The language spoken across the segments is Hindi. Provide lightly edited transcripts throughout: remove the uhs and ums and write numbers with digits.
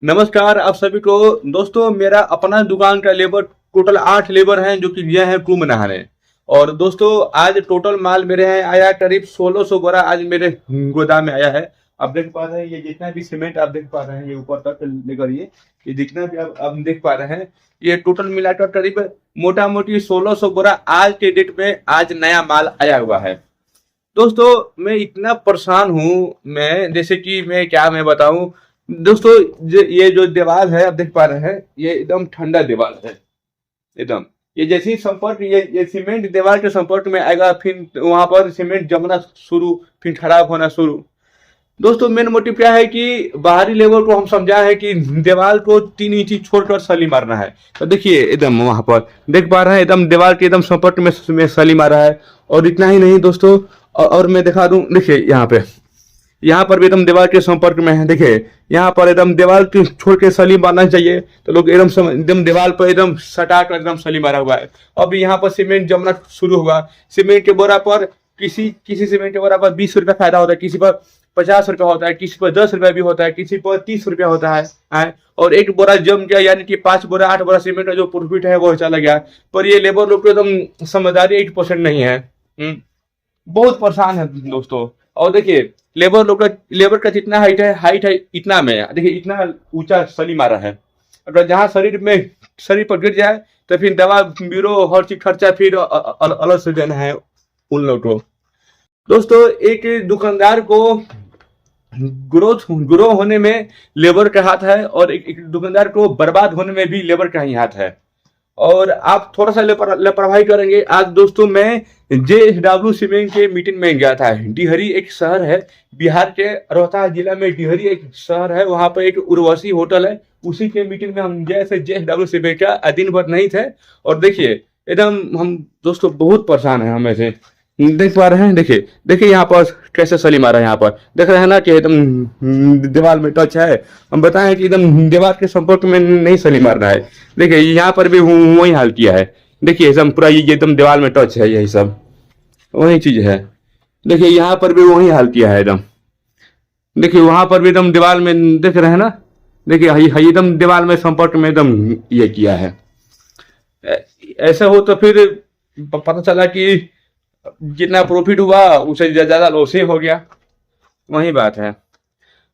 नमस्कार आप सभी को। दोस्तों मेरा अपना दुकान का लेबर टोटल 8 लेबर हैं जो कि गए हैं कुंभ नहाने। और दोस्तों आज टोटल माल मेरे यहाँ आया करीब 1600 बोरा आज मेरे गोदाम में आया है। आप देख पा रहे हैं ये जितना भी सीमेंट आप देख पा रहे हैं ये ऊपर तक लेकर ये जितना भी आप देख पा रहे हैं ये टोटल मिलाकर करीब मोटा मोटी 1600 बोरा आज के डेट में आज नया माल आया हुआ है। दोस्तों मैं इतना परेशान हूँ, मैं जैसे कि मैं बताऊं। दोस्तों ये जो दीवार है आप देख पा रहे हैं ये एकदम ठंडा दीवार है एकदम। ये जैसे ही संपर्क ये सीमेंट दीवार के संपर्क में आएगा फिर वहां पर सीमेंट जमना शुरू, फिर खराब होना शुरू। दोस्तों मेन मोटिव क्या है कि बाहरी लेवल को हम समझा है कि दीवार को 3 इंची छोड़कर सली मारना है। तो देखिए एकदम वहां पर देख पा रहे हैं एकदम दीवार के एकदम संपर्क में सली मारा है। और इतना ही नहीं दोस्तों, और मैं दिखा दूं, देखिए यहाँ पर भी एकदम दीवार के संपर्क में है। देखिए यहाँ पर एकदम दीवार की छोड़ के सली मारना चाहिए तो लोग एकदम दीवार पर एकदम सटा कर एकदम सली मारा हुआ है। अब यहाँ पर सीमेंट जमना शुरू हुआ। सीमेंट के बोरा पर किसी सीमेंट के बोरा पर 20 रुपया फायदा होता है, किसी पर 50 रुपया होता है, किसी पर 10 रुपया भी होता है, किसी पर 30 रुपया होता है। और एक बोरा जम गया यानी कि 5 बोरा 8 बोरा सीमेंट का जो प्रॉफिट है वो चला गया। पर ये लेबर लोग को एकदम समझदारी 8% नहीं है। बहुत परेशान है दोस्तों। और देखिए लेबर का जितना हाइट है इतना में देखिए इतना ऊंचा सली मारा है। अगर जहाँ शरीर पर गिर जाए तो फिर दवा बीरो हर चीज खर्चा फिर अलग से देना है उन लोग को। दोस्तों एक दुकानदार को ग्रो होने में लेबर का हाथ है और एक दुकानदार को बर्बाद होने में भी लेबर का ही हाथ है। और आप थोड़ा सा लापरवाही करेंगे। आज दोस्तों मैं JSW सीमेंट के मीटिंग में गया था। डिहरी एक शहर है बिहार के रोहतास जिला में, डिहरी एक शहर है, वहां पर एक उर्वशी होटल है। उसी के मीटिंग में हम जैसे JSW सीमेंट का दिन भर नहीं थे। और देखिए एकदम हम दोस्तों बहुत परेशान है। हम ऐसे देख पा रहे हैं, देखिए यहाँ पर कैसे सली मारा है। यहाँ पर देख रहे हैं ना कि एकदम दीवार में टच है। हम बताएं कि एकदम दीवार के संपर्क में नहीं सली मार रहा है। देखिए यहाँ पर भी वही हाल किया है। देखिए एकदम पूरा ये एकदम दीवार में टच है, यही सब वही चीज है। देखिए यहाँ पर भी वही हाल किया है एकदम। देखिए वहां पर भी एकदम दीवार में देख रहे हैं ना, देखिए एकदम दीवार में संपर्क में एकदम ये किया है। ऐसा हो तो फिर पता चला कि जितना प्रॉफिट हुआ उससे ज्यादा लॉस ही हो गया। वही बात है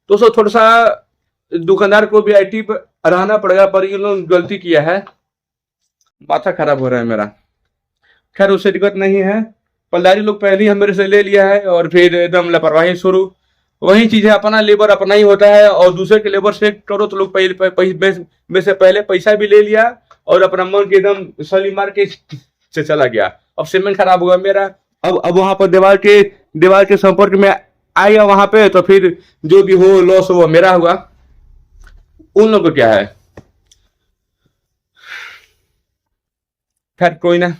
दोस्तों। थोड़ा सा दुकानदार को भी एक्टिव रहना पड़ेगा, पर ये लोग गलती किया है। माथा खराब हो रहा है मेरा। खैर उससे दिक्कत नहीं है, पलदारी लोग पहले ही मेरे से ले लिया है और फिर एकदम लापरवाही शुरू। वही चीज है, अपना लेबर अपना ही होता है और दूसरे के लेबर से करो तो लोग पहले पैसा भी ले लिया और अपना मन के एकदम सली मार के से चला गया। अब सीमेंट खराब हुआ मेरा। अब वहां पर दीवार के संपर्क में आया वहां पे तो फिर जो भी हो लॉस हुआ मेरा हुआ। उन लोगों को क्या है, खैर कोई ना।